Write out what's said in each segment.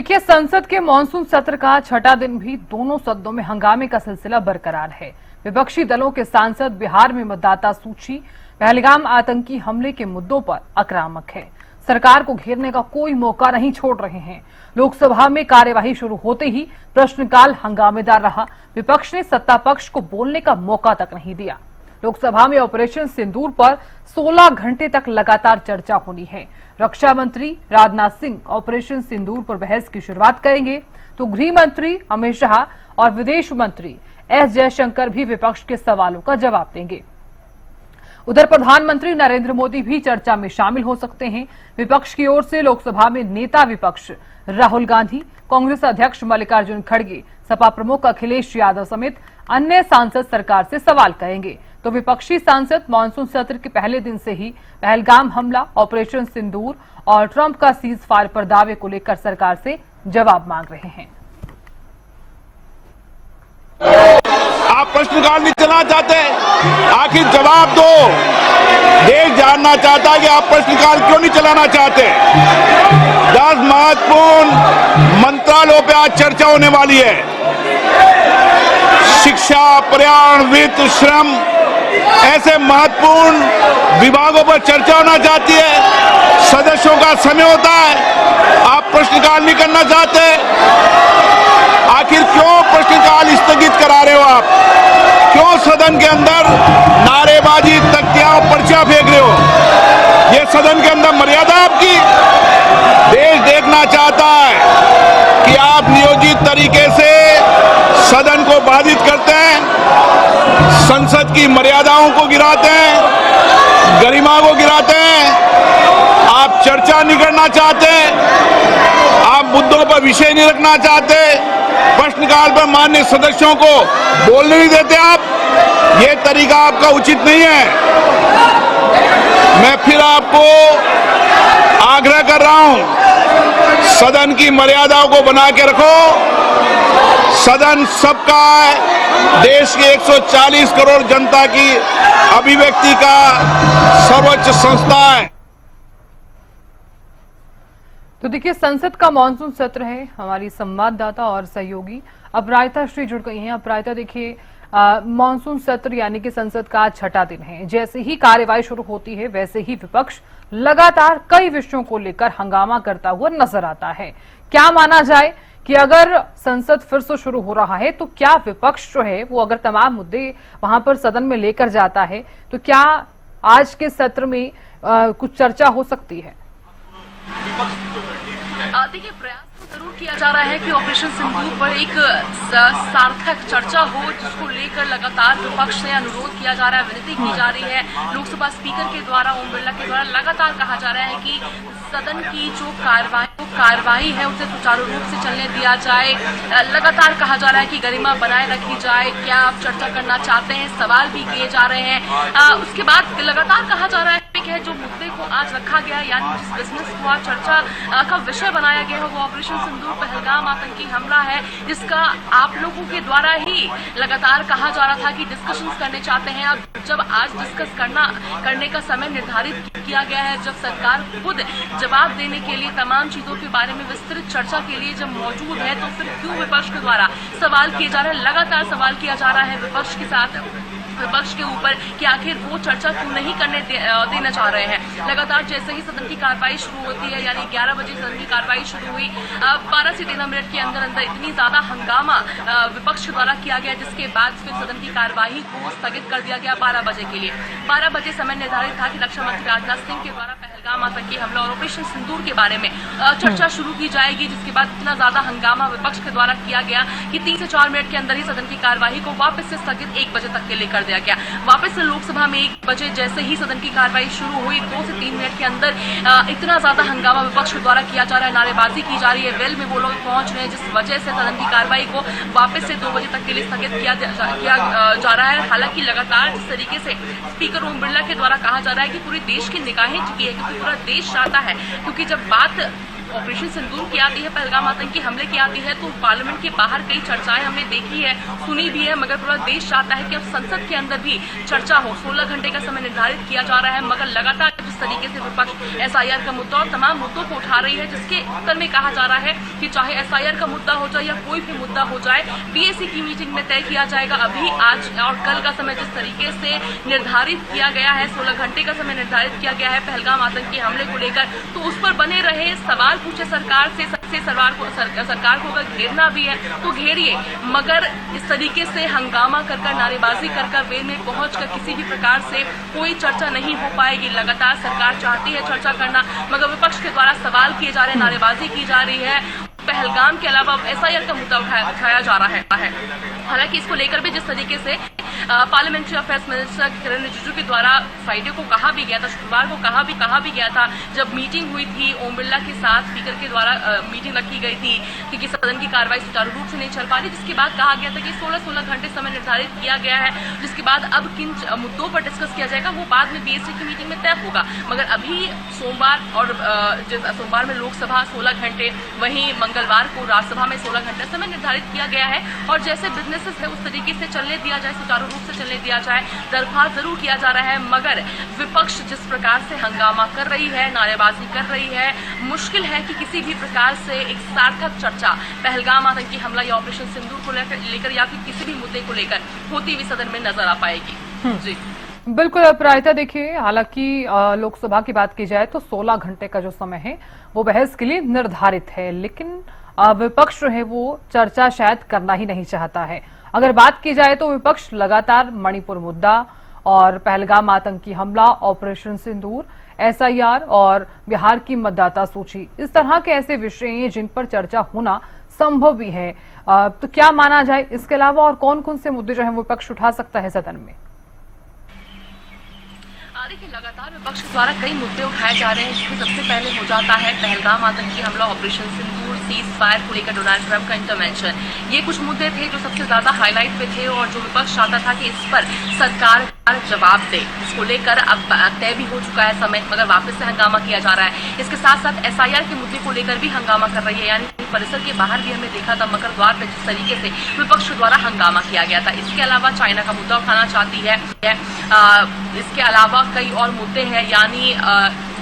देखिए, संसद के मानसून सत्र का छठा दिन भी दोनों सदनों में हंगामे का सिलसिला बरकरार है। विपक्षी दलों के सांसद बिहार में मतदाता सूची, पहलगाम आतंकी हमले के मुद्दों पर आक्रामक है। सरकार को घेरने का कोई मौका नहीं छोड़ रहे हैं। लोकसभा में कार्यवाही शुरू होते ही प्रश्नकाल हंगामेदार रहा। विपक्ष ने सत्ता पक्ष को बोलने का मौका तक नहीं दिया। लोकसभा में ऑपरेशन सिंदूर पर 16 घंटे तक लगातार चर्चा होनी है। रक्षा मंत्री राजनाथ सिंह ऑपरेशन सिंदूर पर बहस की शुरुआत करेंगे, तो गृह मंत्री अमित शाह और विदेश मंत्री एस जयशंकर भी विपक्ष के सवालों का जवाब देंगे। उधर प्रधानमंत्री नरेंद्र मोदी भी चर्चा में शामिल हो सकते हैं। विपक्ष की ओर से लोकसभा में नेता विपक्ष राहुल गांधी, कांग्रेस अध्यक्ष मल्लिकार्जुन खड़गे, सपा प्रमुख अखिलेश यादव समेत अन्य सांसद सरकार से सवाल करेंगे, तो विपक्षी सांसद मानसून सत्र के पहले दिन से ही पहलगाम हमला, ऑपरेशन सिंदूर और ट्रंप का सीज फायर पर दावे को लेकर सरकार से जवाब मांग रहे हैं। आप प्रश्नकाल नहीं चलाना चाहते, आखिर जवाब दो। देश जानना चाहता है कि आप प्रश्नकाल क्यों नहीं चलाना चाहते। 10 महत्वपूर्ण मंत्रालयों पे आज चर्चा होने वाली है। शिक्षा, पर्यावरण, वित्त, श्रम, ऐसे महत्वपूर्ण विभागों पर चर्चा होना चाहती है। सदस्यों का समय होता है, आप प्रश्नकाल नहीं करना चाहते। आखिर क्यों प्रश्नकाल स्थगित करा रहे हो आप? क्यों सदन के अंदर नारेबाजी, तख्तियां और पर्चा फेंक रहे हो? ये सदन के अंदर मर्यादा आपकी? देश देखना चाहता है कि आप नियोजित तरीके से सदन को बाधित करते हैं, संसद की मर्यादाओं को गिराते हैं, गरिमा को गिराते हैं। आप चर्चा नहीं करना चाहते, आप मुद्दों पर विषय नहीं रखना चाहते, प्रश्नकाल पर माननीय सदस्यों को बोलने नहीं देते आप। ये तरीका आपका उचित नहीं है। मैं फिर आपको आग्रह कर रहा हूं, सदन की मर्यादाओं को बना के रखो। सदन सबका है, देश के 140 करोड़ जनता की अभिव्यक्ति का सर्वोच्च संस्था है। तो देखिए, संसद का मानसून सत्र है। हमारी संवाददाता और सहयोगी अपराजिता श्री जुड़ गई हैं। अपराजिता, देखिए, मानसून सत्र यानी कि संसद का छठा दिन है। जैसे ही कार्यवाही शुरू होती है वैसे ही विपक्ष लगातार कई विषयों को लेकर हंगामा करता हुआ नजर आता है। क्या माना जाए कि अगर संसद फिर से शुरू हो रहा है तो क्या विपक्ष जो है वो अगर तमाम मुद्दे वहां पर सदन में लेकर जाता है तो क्या आज के सत्र में कुछ चर्चा हो सकती है? देखिए, प्रयास तो जरूर किया जा रहा है कि ऑपरेशन सिंदूर पर एक सार्थक चर्चा हो, जिसको लेकर लगातार विपक्ष से अनुरोध किया जा रहा है, विनती की जा रही है। लोकसभा स्पीकर के द्वारा, ओम बिरला के द्वारा लगातार कहा जा रहा है कि सदन की जो कार्यवाही है उसे सुचारू रूप से चलने दिया जाए। लगातार कहा जा रहा है कि गरिमा बनाए रखी जाए। क्या आप चर्चा करना चाहते हैं? सवाल भी किए जा रहे हैं। उसके बाद लगातार कहा जा रहा है कि जो मुद्दे को आज रखा गया, यानी जिस बिजनेस को आज चर्चा का विषय बनाया गया है, वो ऑपरेशन सिंदूर पहलगाम आतंकी हमला है, जिसका आप लोगों के द्वारा ही लगातार कहा जा रहा था कि डिस्कशंस करने चाहते हैं। अब जब आज डिस्कस करने का समय निर्धारित किया गया है, जब सरकार खुद जवाब देने के लिए तमाम चीजों के बारे में विस्तृत चर्चा के लिए जब मौजूद है, तो फिर क्यों विपक्ष के द्वारा सवाल किए जा रहे हैं? लगातार सवाल किया जा रहा है विपक्ष के साथ, विपक्ष के ऊपर कि आखिर वो चर्चा क्यों नहीं करने देना चाह रहे हैं। लगातार जैसे ही सदन की कार्यवाही शुरू होती है, यानी 11 बजे सदन की कार्यवाही शुरू हुई, 12 से 13 मिनट के अंदर इतनी ज्यादा हंगामा विपक्ष के द्वारा किया गया, जिसके बाद फिर सदन की कार्यवाही को स्थगित कर दिया गया 12 बजे के लिए। 12 बजे समय निर्धारित था कि रक्षा मंत्री राजनाथ सिंह के द्वारा पहलगाम आतंकी हमला और ऑपरेशन सिंदूर के बारे में चर्चा शुरू की जाएगी, जिसके बाद इतना ज्यादा हंगामा विपक्ष के द्वारा किया गया कि 3 से 4 मिनट के अंदर ही सदन की कार्यवाही को वापस से स्थगित 1 बजे तक के लिए कर दिया गया। वापस से लोकसभा में 1 बजे जैसे ही सदन की कार्यवाही शुरू हुई, 2 से 3 मिनट के अंदर इतना ज्यादा हंगामा विपक्ष के द्वारा किया जा रहा है, नारेबाजी की जा रही है, वेल में वो लोग पहुंच रहे हैं, जिस वजह से सदन की कार्यवाही को वापस से 2 बजे तक के लिए स्थगित किया जा रहा है। हालांकि लगातार जिस तरीके से स्पीकर ओम बिरला के द्वारा कहा जा रहा है कि पूरे देश की निगाहें टिकी है, क्योंकि पूरा देश चाहता है, क्योंकि जब बात ऑपरेशन सिंदूर की आती है, पहलगाम आतंकी हमले की आती है, तो पार्लियामेंट के बाहर कई चर्चाएं हमने देखी है, सुनी भी है, मगर पूरा देश चाहता है कि अब संसद के अंदर भी चर्चा हो। 16 घंटे का समय निर्धारित किया जा रहा है, मगर लगातार जिस तरीके से विपक्ष एसआईआर का मुद्दा और तमाम मुद्दों को उठा रही है, जिसके उत्तर में कहा जा रहा है कि चाहे एसआईआर का मुद्दा हो जाए या कोई भी मुद्दा हो जाए, पीएसी की मीटिंग में तय किया जाएगा। अभी आज और कल का समय जिस तरीके से निर्धारित किया गया है, 16 घंटे का समय निर्धारित किया गया है पहलगाम आतंकी हमले को लेकर, तो उस पर बने रहे, सवाल पूछे सरकार से सरकार को अगर घेरना भी है तो घेरिए, मगर इस तरीके से हंगामा कर नारेबाजी कर वेल में पहुंचकर किसी भी प्रकार से कोई चर्चा नहीं हो पाएगी। लगातार सरकार चाहती है चर्चा करना, मगर विपक्ष के द्वारा सवाल किए जा रहे हैं, नारेबाजी की जा रही है। पहलगाम के अलावा एसआईआर का मुद्दा उठाया जा रहा है। हालांकि इसको लेकर भी जिस तरीके से parliamentary affairs minister Kiren Rijiju के द्वारा फ्राइडे को कहा भी गया था, शुक्रवार को कहा भी गया था, जब मीटिंग हुई थी ओम बिरला के साथ, स्पीकर के द्वारा मीटिंग रखी गई थी क्योंकि सदन की कार्रवाई सुचारू रूप से नहीं चल पा रही, जिसके बाद कहा गया था कि 16 घंटे समय निर्धारित किया गया है, जिसके बाद अब किन मुद्दों पर डिस्कस किया जाएगा वो बाद में पीएससी की मीटिंग में तय होगा। मगर अभी सोमवार में लोकसभा 16 घंटे, वहीं मंगलवार को राज्यसभा में 16 घंटे समय निर्धारित किया गया है, और जैसे बिजनेसेस है उस तरीके से चलने दिया जाए, सुचारू रूप से चलने दिया जाए, दरख्वास्त जरूर किया जा रहा है। मगर विपक्ष जिस प्रकार से हंगामा कर रही है, नारेबाजी कर रही है, मुश्किल है कि किसी भी प्रकार से एक सार्थक चर्चा पहलगाम आतंकी हमला या ऑपरेशन सिंदूर को लेकर या फिर किसी भी मुद्दे को लेकर होती हुई सदन में नजर आ पाएगी। जी बिल्कुल अपराजिता, देखिए हालांकि लोकसभा की बात की जाए तो 16 घंटे का जो समय है वो बहस के लिए निर्धारित है, लेकिन विपक्ष जो है वो चर्चा शायद करना ही नहीं चाहता है। अगर बात की जाए तो विपक्ष लगातार मणिपुर मुद्दा और पहलगाम आतंकी हमला, ऑपरेशन सिंदूर, एसआईआर और बिहार की मतदाता सूची, इस तरह के ऐसे विषय हैं जिन पर चर्चा होना संभव भी है। तो क्या माना जाए, इसके अलावा और कौन कौन से मुद्दे जो है विपक्ष उठा सकता है सदन में? देखिए, लगातार विपक्ष द्वारा कई मुद्दे उठाए जा रहे हैं, जिसमें सबसे पहले हो जाता है पहलगाम आतंकी हमला, ऑपरेशन सिंदूर, सीज फायर को लेकर डोनाल्ड ट्रंप का इंटरवेंशन। ये कुछ मुद्दे थे जो सबसे ज्यादा हाईलाइट पे थे और जो विपक्ष चाहता था कि इस पर सरकार जवाब दे। इसको लेकर अब तय भी हो चुका है समय, मगर वापस से हंगामा किया जा रहा है। इसके साथ साथ एसआईआर के मुद्दे को लेकर भी हंगामा कर रही है, यानी परिसर के बाहर भी हमने देखा था मकर द्वार पर जिस तरीके से विपक्ष द्वारा हंगामा किया गया था। इसके अलावा चाइना का मुद्दा उठाना चाहती है। इसके अलावा कई और मुद्दे हैं, यानी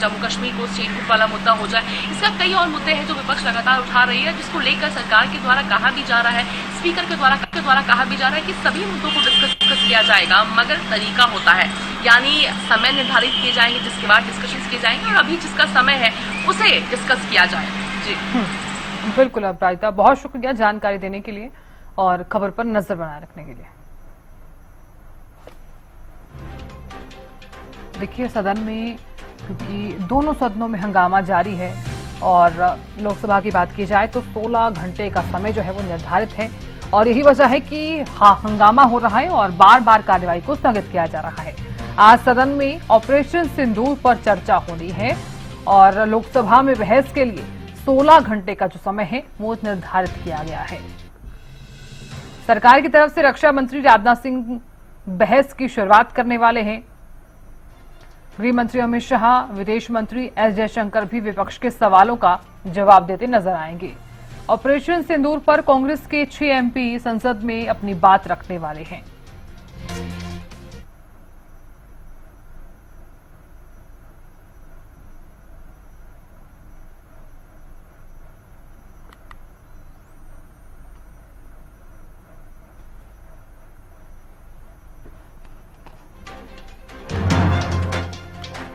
जम्मू कश्मीर को स्टेटहुड वाला मुद्दा हो जाए, इसका कई और मुद्दे हैं जो विपक्ष लगातार उठा रही है, जिसको लेकर सरकार के द्वारा कहा भी जा रहा है, स्पीकर के द्वारा कहा भी जा रहा है कि सभी मुद्दों को डिस्कस किया जाएगा, मगर तरीका होता है, यानी समय निर्धारित किए जाएंगे जिसके बाद डिस्कशन किए जाएंगे, और अभी जिसका समय है उसे डिस्कस किया जाए। जी बिल्कुल अपराजिता, बहुत शुक्रिया जानकारी देने के लिए और खबर पर नजर बनाए रखने के लिए। देखिए सदन में, क्योंकि दोनों सदनों में हंगामा जारी है और लोकसभा की बात की जाए तो 16 घंटे का समय जो है वो निर्धारित है, और यही वजह है कि हंगामा हो रहा है और बार बार कार्यवाही को स्थगित किया जा रहा है। आज सदन में ऑपरेशन सिंदूर पर चर्चा होनी है और लोकसभा में बहस के लिए 16 घंटे का जो समय है वो निर्धारित किया गया है। सरकार की तरफ से रक्षा मंत्री राजनाथ सिंह बहस की शुरुआत करने वाले हैं। गृह मंत्री अमित शाह, विदेश मंत्री एस जयशंकर भी विपक्ष के सवालों का जवाब देते नजर आएंगे। ऑपरेशन सिंदूर पर कांग्रेस के 6 एमपी संसद में अपनी बात रखने वाले हैं।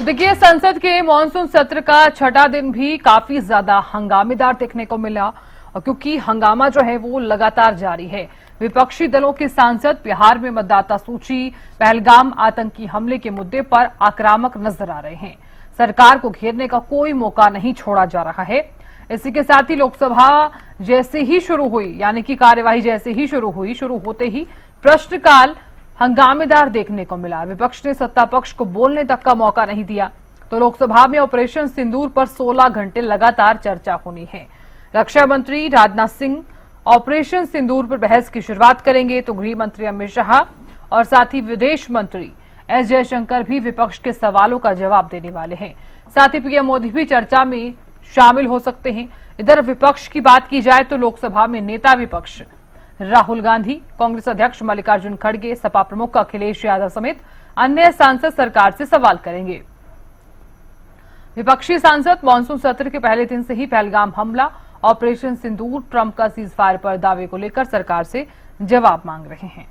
देखिए, संसद के मॉनसून सत्र का छठा दिन भी काफी ज्यादा हंगामेदार देखने को मिला, और क्योंकि हंगामा जो है वो लगातार जारी है। विपक्षी दलों के सांसद बिहार में मतदाता सूची, पहलगाम आतंकी हमले के मुद्दे पर आक्रामक नजर आ रहे हैं। सरकार को घेरने का कोई मौका नहीं छोड़ा जा रहा है। इसी के साथ ही लोकसभा जैसे ही शुरू हुई, यानी कि कार्यवाही जैसे ही शुरू होते ही प्रश्नकाल हंगामेदार देखने को मिला। विपक्ष ने सत्ता पक्ष को बोलने तक का मौका नहीं दिया, तो लोकसभा में ऑपरेशन सिंदूर पर 16 घंटे लगातार चर्चा होनी है। रक्षा मंत्री राजनाथ सिंह ऑपरेशन सिंदूर पर बहस की शुरुआत करेंगे, तो गृह मंत्री अमित शाह और साथ ही विदेश मंत्री एस जयशंकर भी विपक्ष के सवालों का जवाब देने वाले हैं। साथ ही पीएम मोदी भी चर्चा में शामिल हो सकते हैं। इधर विपक्ष की बात की जाए तो लोकसभा में नेता विपक्ष राहुल गांधी, कांग्रेस अध्यक्ष मल्लिकार्जुन खड़गे, सपा प्रमुख अखिलेश यादव समेत अन्य सांसद सरकार से सवाल करेंगे। विपक्षी सांसद मानसून सत्र के पहले दिन से ही पहलगाम हमला, ऑपरेशन सिंदूर, ट्रंप का सीज फायर पर दावे को लेकर सरकार से जवाब मांग रहे हैं।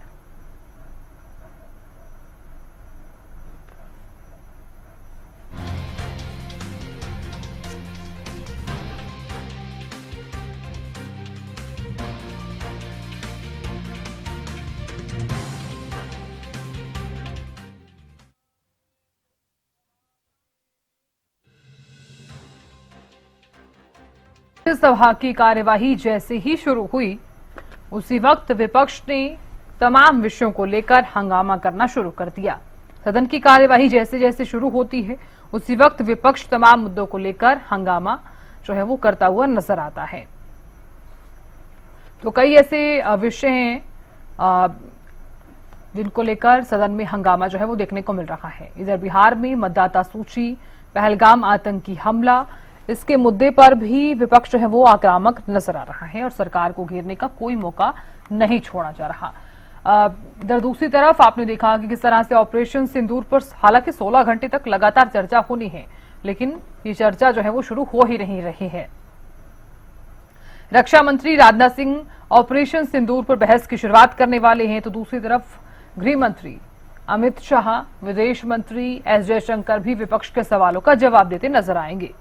सभा की कार्यवाही जैसे ही शुरू हुई, उसी वक्त विपक्ष ने तमाम विषयों को लेकर हंगामा करना शुरू कर दिया। सदन की कार्यवाही जैसे जैसे शुरू होती है, उसी वक्त विपक्ष तमाम मुद्दों को लेकर हंगामा जो है वो करता हुआ नजर आता है। तो कई ऐसे विषय हैं जिनको लेकर सदन में हंगामा जो है वो देखने को मिल रहा है। इधर बिहार में मतदाता सूची, पहलगाम आतंकी हमला, इसके मुद्दे पर भी विपक्ष जो है वो आक्रामक नजर आ रहा है और सरकार को घेरने का कोई मौका नहीं छोड़ा जा रहा। इधर दूसरी तरफ आपने देखा कि किस तरह से ऑपरेशन सिंदूर पर हालांकि 16 घंटे तक लगातार चर्चा होनी है, लेकिन ये चर्चा जो है वो शुरू हो ही नहीं रही है। रक्षा मंत्री राजनाथ सिंह ऑपरेशन सिंदूर पर बहस की शुरुआत करने वाले हैं, तो दूसरी तरफ गृह मंत्री अमित शाह, विदेश मंत्री एस जयशंकर भी विपक्ष के सवालों का जवाब देते नजर आएंगे।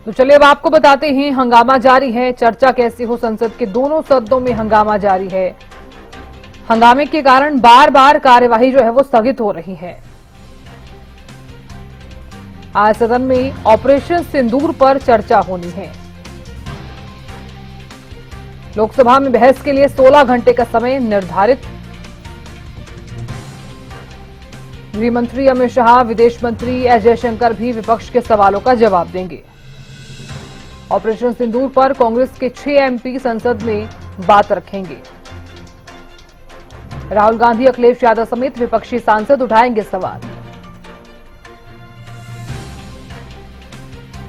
तो चलिए अब आपको बताते हैं हंगामा जारी है। चर्चा कैसी हो, संसद के दोनों सदनों में हंगामा जारी है। हंगामे के कारण बार बार कार्यवाही जो है वो स्थगित हो रही है। आज सदन में ऑपरेशन सिंदूर पर चर्चा होनी है। लोकसभा में बहस के लिए 16 घंटे का समय निर्धारित। गृह मंत्री अमित शाह, विदेश मंत्री एस जयशंकर भी विपक्ष के सवालों का जवाब देंगे। ऑपरेशन सिंदूर पर कांग्रेस के 6 एमपी संसद में बात रखेंगे। राहुल गांधी, अखिलेश यादव समेत विपक्षी सांसद उठाएंगे सवाल।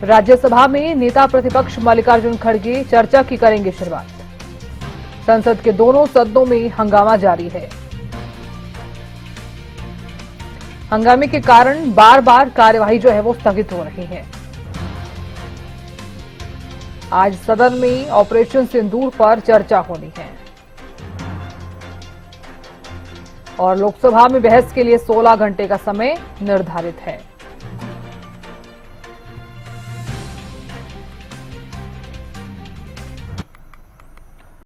राज्यसभा में नेता प्रतिपक्ष मल्लिकार्जुन खड़गे चर्चा की करेंगे शुरुआत। संसद के दोनों सदनों में हंगामा जारी है। हंगामे के कारण बार बार कार्यवाही जो है वो स्थगित हो रही है। आज सदन में ऑपरेशन सिंदूर पर चर्चा होनी है और लोकसभा में बहस के लिए 16 घंटे का समय निर्धारित है।